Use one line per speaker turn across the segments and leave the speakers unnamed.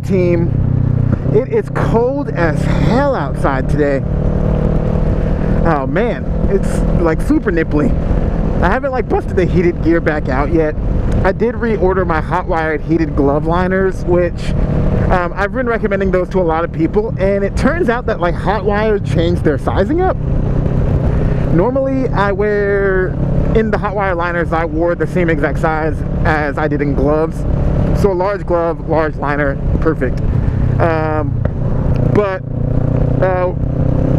team. It is cold as hell outside today. Oh man, it's like super nipply. I haven't like busted the heated gear back out yet. I did reorder my hot wired heated glove liners, which I've been recommending those to a lot of people, and it turns out that like hot wired changed their sizing up. Normally I wear, in the hot wire liners, I wore the same exact size as I did in gloves. So a large glove, large liner, perfect. But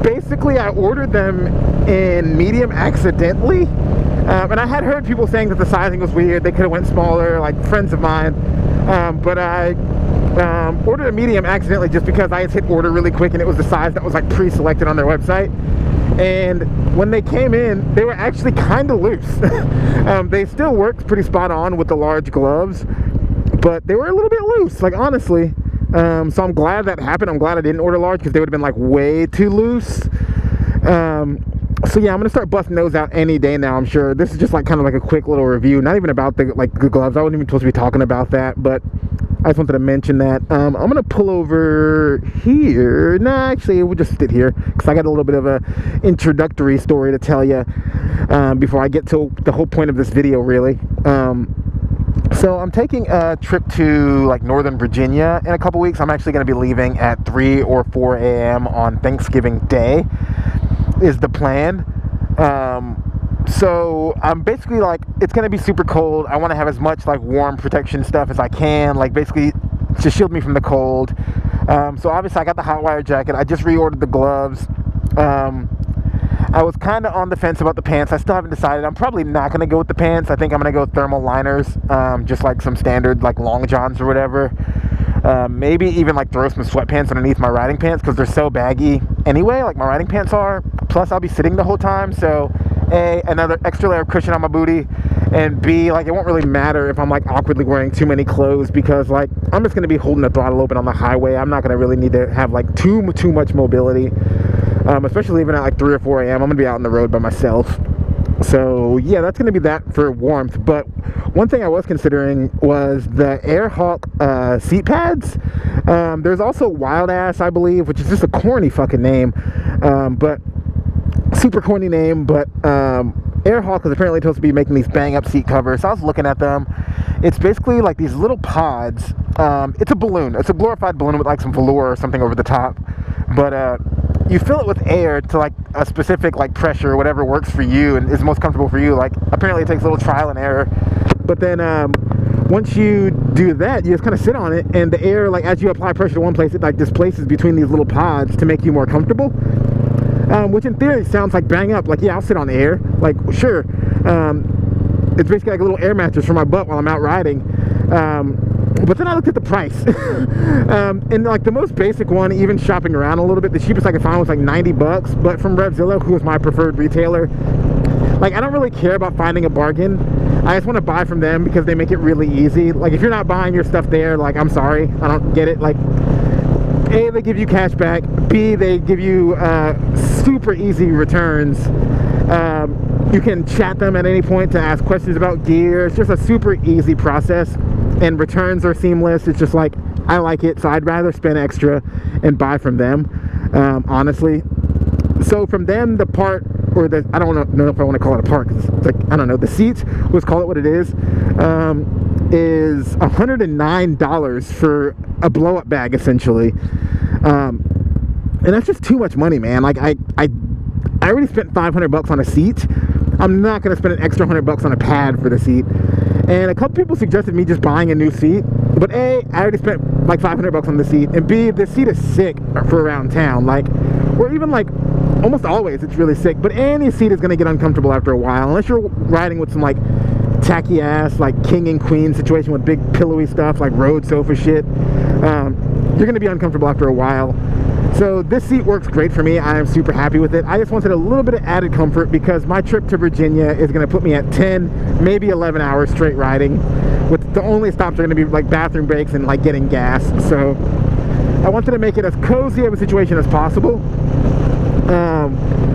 basically I ordered them in medium accidentally. And I had heard people saying that the sizing was weird, they could have went smaller, like friends of mine. But I ordered a medium accidentally just because I had hit order really quick and it was the size that was like pre-selected on their website. And when they came in, they were actually kind of loose. They still worked pretty spot on with the large gloves, but they were a little bit loose, like honestly. So I'm glad that happened. I'm glad I didn't order large because they would have been like way too loose. So yeah, I'm gonna start busting those out any day now, I'm sure. This is just like kind of like a quick little review, not even about the gloves. I wasn't even supposed to be talking about that, but I just wanted to mention that. I'm gonna pull over here. Nah, actually we'll just sit here because I got a little bit of a introductory story to tell you before I get to the whole point of this video, really. So I'm taking a trip to like Northern Virginia in a couple weeks. I'm actually going to be leaving at 3 or 4 a.m. on Thanksgiving Day is the plan. So I'm basically like, it's going to be super cold. I want to have as much like warm protection stuff as I can, like basically to shield me from the cold. So obviously I got the hot wire jacket. I just reordered the gloves. I was kind of on the fence about the pants. I still haven't decided. I'm probably not going to go with the pants. I think I'm going to go with thermal liners, just like some standard like long johns or whatever. Maybe even like throw some sweatpants underneath my riding pants because they're so baggy anyway, like my riding pants are. Plus I'll be sitting the whole time, so A, another extra layer of cushion on my booty, and B, like it won't really matter if I'm like awkwardly wearing too many clothes because like I'm just going to be holding the throttle open on the highway. I'm not going to really need to have like too much mobility. Especially even at like 3 or 4 a.m. I'm gonna be out on the road by myself. So yeah, that's gonna be that for warmth. But one thing I was considering was the Airhawk seat pads. There's also Wild Ass, I believe, which is just a corny fucking name, but super corny name. But Airhawk is apparently supposed to be making these bang up seat covers. So I was looking at them. It's basically like these little pods. It's a balloon. It's a glorified balloon with like some velour or something over the top. But you fill it with air to like a specific like pressure or whatever works for you and is most comfortable for you. Like apparently it takes a little trial and error. But then once you do that, you just kind of sit on it, and the air, like as you apply pressure to one place, it like displaces between these little pods to make you more comfortable. Which in theory sounds like bang up. Like yeah, I'll sit on air. Like sure. It's basically like a little air mattress for my butt while I'm out riding. But then I looked at the price. And like the most basic one, even shopping around a little bit, the cheapest I could find was like 90 bucks. But from Revzilla, who is my preferred retailer, like I don't really care about finding a bargain. I just want to buy from them because they make it really easy. Like if you're not buying your stuff there, like I'm sorry, I don't get it. Like A, they give you cash back. B, they give you super easy returns. You can chat them at any point to ask questions about gear. It's just a super easy process, and returns are seamless. It's just like, I like it, so I'd rather spend extra and buy from them, honestly. So from them, the part, or the, I don't know if I want to call it a part, because it's like, I don't know, the seat, let's call it what it is $109 for a blow-up bag, essentially. And that's just too much money, man. Like, I already spent 500 bucks on a seat. I'm not going to spend an extra 100 bucks on a pad for the seat. And a couple people suggested me just buying a new seat. But A, I already spent like 500 bucks on the seat. And B, the seat is sick for around town. Like, or even like, almost always it's really sick. But any seat is going to get uncomfortable after a while. Unless you're riding with some like tacky ass, like king and queen situation with big pillowy stuff, like road sofa shit. You're going to be uncomfortable after a while. So this seat works great for me. I am super happy with it. I just wanted a little bit of added comfort because my trip to Virginia is going to put me at 10, maybe 11 hours straight riding, with the only stops are going to be like bathroom breaks and like getting gas. So I wanted to make it as cozy of a situation as possible.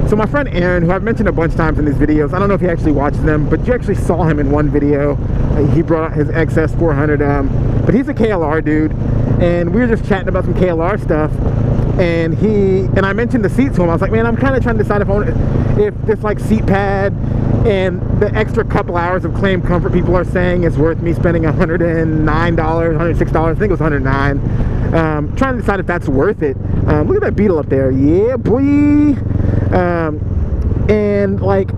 So my friend Aaron, who I've mentioned a bunch of times in these videos, I don't know if he actually watches them, but you actually saw him in one video. He brought out his XS400, but he's a KLR dude. and we were just chatting about some KLR stuff, and I mentioned the seat to him. I was like, man, I'm kind of trying to decide if this like seat pad and the extra couple hours of claim comfort people are saying is worth me spending $109, $106, I think it was $109. Trying to decide if that's worth it. Look at that Beetle up there. Yeah, boy. And like,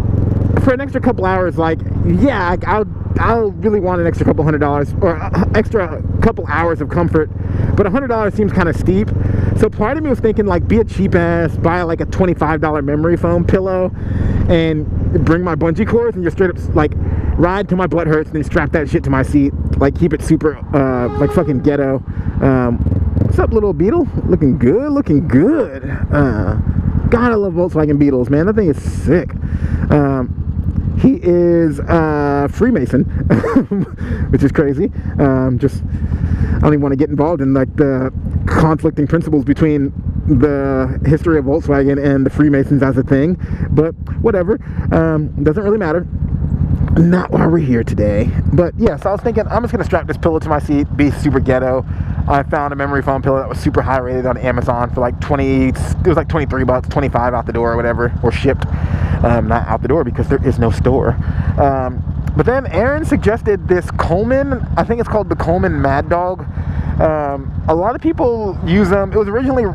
for an extra couple hours, like, yeah, I'll really want an extra couple $100 or extra couple hours of comfort, but $100 seems kind of steep. So part of me was thinking, like, be a cheap ass, buy like a $25 memory foam pillow and bring my bungee cords and just straight up like ride till my butt hurts and then strap that shit to my seat, like keep it super like fucking ghetto. What's up, little Beetle? Looking good, looking good. God, I love Volkswagen Beetles, man. That thing is sick. He is Freemason, which is crazy. Just, I don't even want to get involved in like the conflicting principles between the history of Volkswagen and the Freemasons as a thing, but whatever. Doesn't really matter. Not why we're here today. But yeah, so I was thinking I'm just gonna strap this pillow to my seat, be super ghetto. I found a memory foam pillow that was super high rated on Amazon for like 20, it was like 23 bucks, 25 out the door or whatever, or shipped. Not out the door because there is no store. But then Aaron suggested this Coleman, I think it's called the Coleman Mad Dog. A lot of people use them. It was originally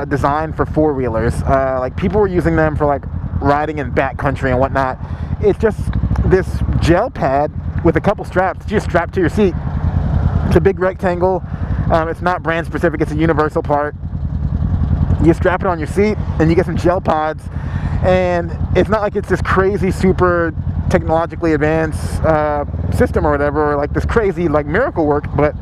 designed for four-wheelers. Like people were using them for like riding in backcountry and whatnot. It's just this gel pad with a couple straps that you just strap to your seat. It's a big rectangle. It's not brand specific, it's a universal part. You strap it on your seat and you get some gel pods, and it's not like it's this crazy super technologically advanced system or whatever, or like this crazy like miracle work, but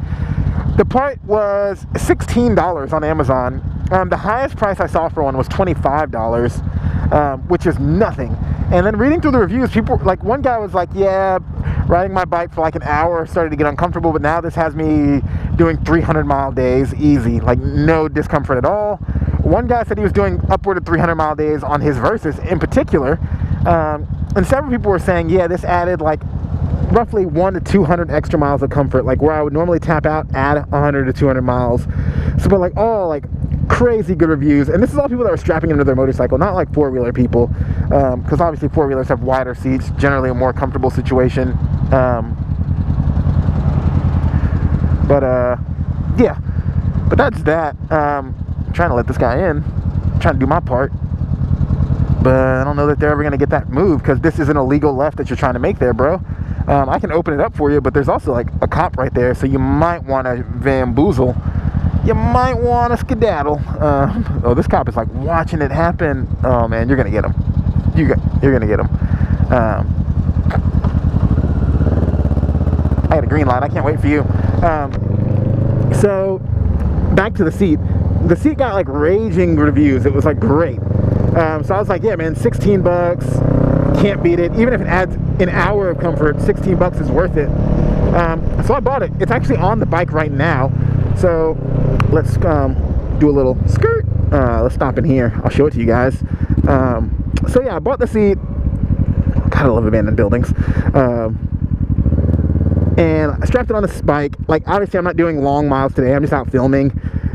the part was $16 on Amazon. The highest price I saw for one was $25, which is nothing. And then reading through the reviews, people, like one guy was like, yeah, riding my bike for like an hour started to get uncomfortable, but now this has me doing 300-mile days easy, like no discomfort at all. One guy said he was doing upward of 300-mile days on his Versys in particular. And several people were saying, yeah, this added like roughly 100 to 200 extra miles of comfort, like where I would normally tap out, add 100 to 200 miles. So, but like all like crazy good reviews, and this is all people that were strapping into their motorcycle, not like four-wheeler people, because obviously four-wheelers have wider seats, generally a more comfortable situation. Yeah, but that's that. I'm trying to let this guy in, I'm trying to do my part, but I don't know that they're ever gonna get that move, because this is an illegal left that you're trying to make there, bro. I can open it up for you, but there's also like a cop right there, so you might want to bamboozle. You might want to skedaddle. Oh, this cop is like watching it happen. Oh man, you're gonna get him. You're gonna get him. I got a green light. I can't wait for you. So back to the seat. The seat got like raging reviews. It was like great. So I was like, yeah, man, 16 bucks. Can't beat it. Even if it adds an hour of comfort, 16 bucks is worth it. So I bought it. It's actually on the bike right now. So let's do a little skirt. Let's stop in here. I'll show it to you guys. So yeah, I bought the seat. God, I love abandoned buildings. And I strapped it on this bike. Like, obviously I'm not doing long miles today. I'm just out filming.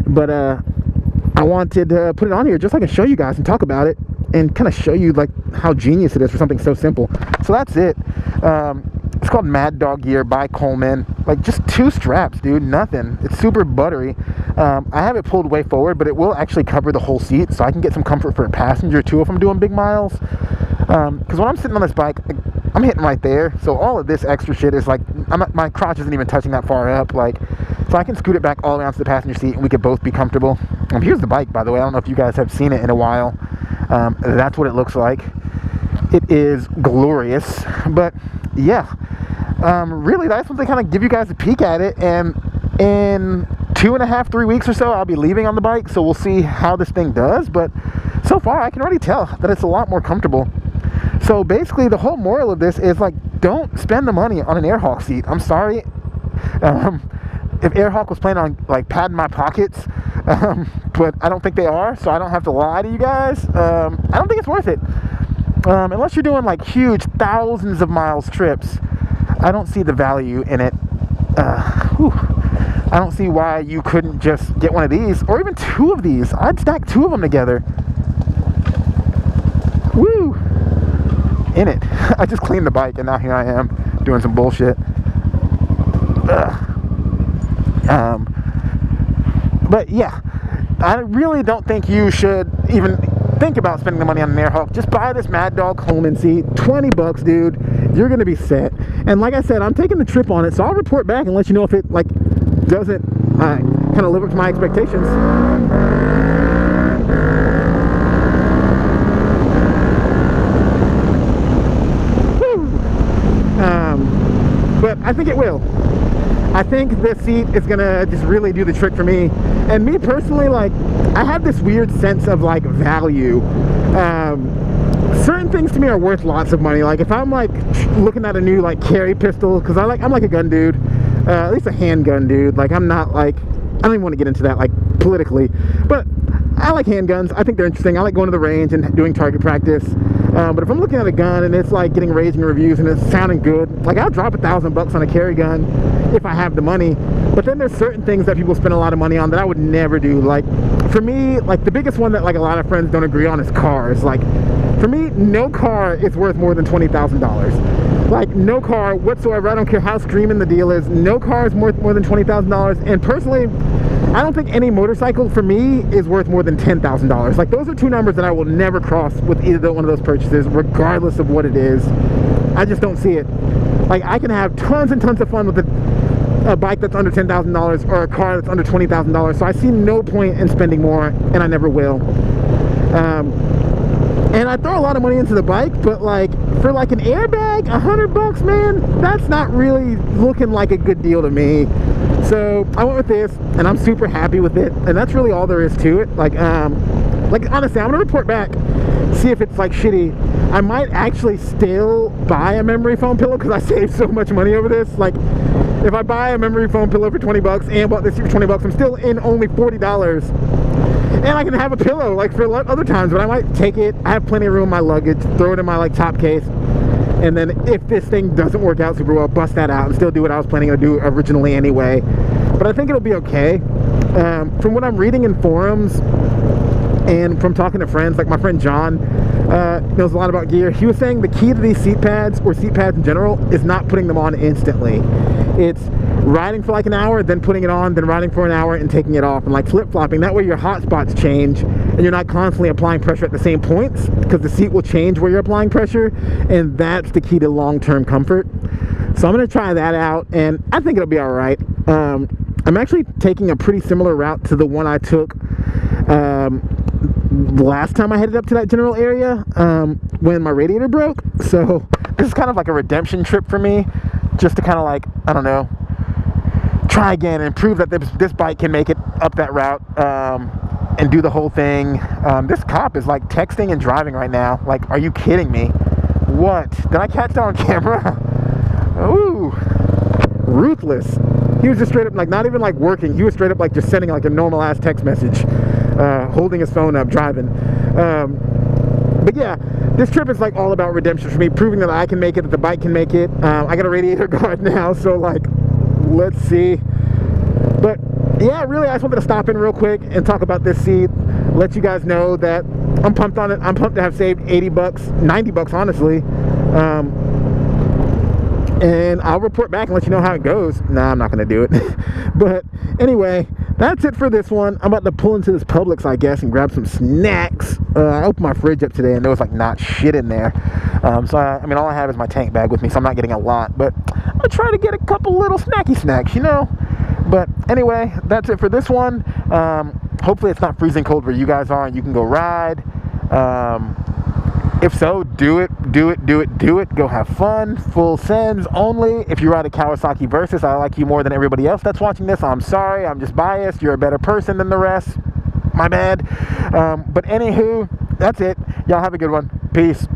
But I wanted to put it on here just so I can show you guys and talk about it and kind of show you like how genius it is for something so simple. So that's it. It's called Mad Dog Gear by Coleman. Like just 2 straps, dude, nothing. It's super buttery. I have it pulled way forward, but it will actually cover the whole seat, so I can get some comfort for a passenger too if I'm doing big miles. Because when I'm sitting on this bike, I'm hitting right there, so all of this extra shit is like, my crotch isn't even touching that far up, like, so I can scoot it back all the way onto the passenger seat and we could both be comfortable. Here's the bike, by the way. I don't know if you guys have seen it in a while. That's what it looks like. It is glorious. But yeah, really I just want to kind of give you guys a peek at it, and in 2.5, 3 weeks or so I'll be leaving on the bike, so we'll see how this thing does. But so far I can already tell that it's a lot more comfortable. So basically the whole moral of this is like, don't spend the money on an Airhawk seat. I'm sorry if Airhawk was planning on like padding my pockets, but I don't think they are, so I don't have to lie to you guys. I don't think it's worth it. Unless you're doing like huge thousands of miles trips, I don't see the value in it. I don't see why you couldn't just get one of these, or even two of these. I'd stack two of them together. Woo! In it. I just cleaned the bike, and now here I am doing some bullshit. But yeah, I really don't think you should even think about spending the money on an Airhawk. Just buy this Mad Dog Coleman seat. 20 bucks, dude. You're gonna be set. And like I said, I'm taking the trip on it, so I'll report back and let you know if it like doesn't kind of live up to my expectations. But I think it will. I think this seat is gonna just really do the trick for me. And me personally, like, I have this weird sense of like value. Certain things to me are worth lots of money. Like if I'm like looking at a new like carry pistol, because I'm like a gun dude, at least a handgun dude. Like I'm not like, I don't even want to get into that like politically, but I like handguns. I think they're interesting. I like going to the range and doing target practice. But if I'm looking at a gun and it's like getting raving reviews and it's sounding good, like I'll drop $1,000 on a carry gun if I have the money. But then there's certain things that people spend a lot of money on that I would never do. Like for me, like the biggest one that like a lot of friends don't agree on is cars. Like for me, no car is worth more than $20,000. Like no car whatsoever. I don't care how screaming the deal is. No car is worth more than $20,000. And personally, I don't think any motorcycle for me is worth more than $10,000. Like those are two numbers that I will never cross with either one of those purchases, regardless of what it is. I just don't see it. Like I can have tons and tons of fun with a bike that's under $10,000 or a car that's under $20,000. So I see no point in spending more, and I never will. And I throw a lot of money into the bike, but like for like an airbag, $100, man, that's not really looking like a good deal to me. So I went with this, and I'm super happy with it, and that's really all there is to it. Like honestly, I'm gonna report back, see if it's like shitty. I might actually still buy a memory foam pillow because I saved so much money over this. Like if I buy a memory foam pillow for 20 bucks and bought this for 20 bucks, I'm still in only $40. And I can have a pillow like for other times, but I might take it. I have plenty of room in my luggage, throw it in my like top case, and then if this thing doesn't work out super well, bust that out and still do what I was planning to do originally anyway. But I think it'll be okay. From what I'm reading in forums and from talking to friends, like my friend John knows a lot about gear. He was saying the key to these seat pads, or seat pads in general, is not putting them on instantly. It's riding for like an hour, then putting it on, then riding for an hour and taking it off, and like flip-flopping. That way your hot spots change and you're not constantly applying pressure at the same points, because the seat will change where you're applying pressure, and that's the key to long-term comfort. So I'm going to try that out, and I think it'll be all right. I'm actually taking a pretty similar route to the one I took last time I headed up to that general area when my radiator broke. So this is kind of like a redemption trip for me, just to kind of like, I don't know, try again and prove that this bike can make it up that route and do the whole thing. This cop is like texting and driving right now. Like, are you kidding me? What? Did I catch that on camera? Ooh, ruthless. He was just straight up like not even like working. He was straight up like just sending like a normal ass text message, holding his phone up, driving. But yeah, this trip is like all about redemption for me, proving that I can make it, that the bike can make it. I got a radiator guard now, so like, let's see. But yeah, really, I just wanted to stop in real quick and talk about this seat. Let you guys know that I'm pumped on it. I'm pumped to have saved 80 bucks, 90 bucks, honestly. And I'll report back and let you know how it goes. Nah, I'm not going to do it. But anyway, that's it for this one. I'm about to pull into this Publix, I guess, and grab some snacks. I opened my fridge up today and there was like not shit in there. So I mean, all I have is my tank bag with me, so I'm not getting a lot. But I'm going to try to get a couple little snacky snacks, you know. But anyway, that's it for this one. Hopefully it's not freezing cold where you guys are and you can go ride. If so, do it. Go have fun. Full sends only. If you ride a Kawasaki Versys, I like you more than everybody else that's watching this. I'm sorry. I'm just biased. You're a better person than the rest. My bad. But anywho, that's it. Y'all have a good one. Peace.